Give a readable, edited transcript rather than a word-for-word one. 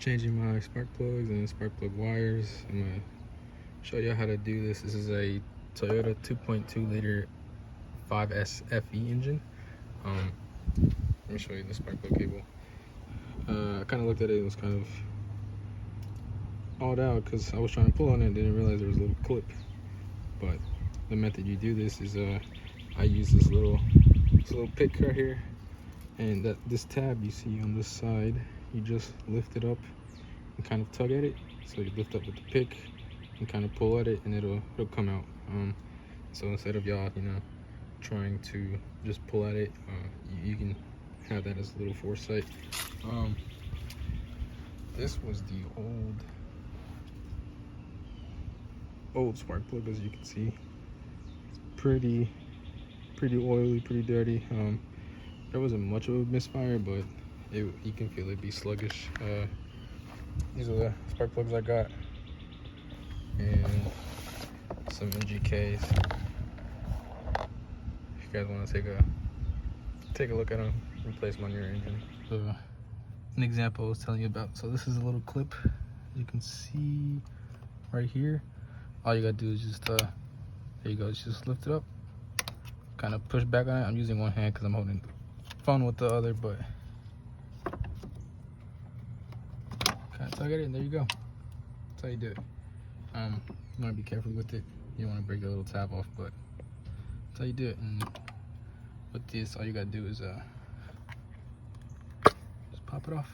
changing my spark plugs and spark plug wires. I'm gonna show you how to do this. This is a Toyota 2.2 liter 5S FE engine. Let me show you the spark plug cable. I kind of looked at it, it was kind of awed out because I was trying to pull on it and didn't realize there was a little clip. But the method you do this is I use this little pick right here, and this tab you see on this side, you just lift it up and kind of tug at it. So you lift up with the pick and kind of pull at it, and it'll come out. So instead of y'all trying to just pull at it, you can have that as a little foresight. This was the old spark plug, as you can see. It's pretty oily, pretty dirty. There wasn't much of a misfire, but you can feel it be sluggish. These are the spark plugs I got, and some NGKs. If you guys want to take a look at them, replace them on your engine. So an example I was telling you about. So this is a little clip, you can see right here. All you gotta do is just there you go, just lift it up, kind of push back on it. I'm using one hand because I'm holding the phone with the other, but kind of tug at it, and there you go. That's how you do it. You want to be careful with it. You don't want to break the little tab off, but that's how you do it. And with this, all you gotta do is just pop it off.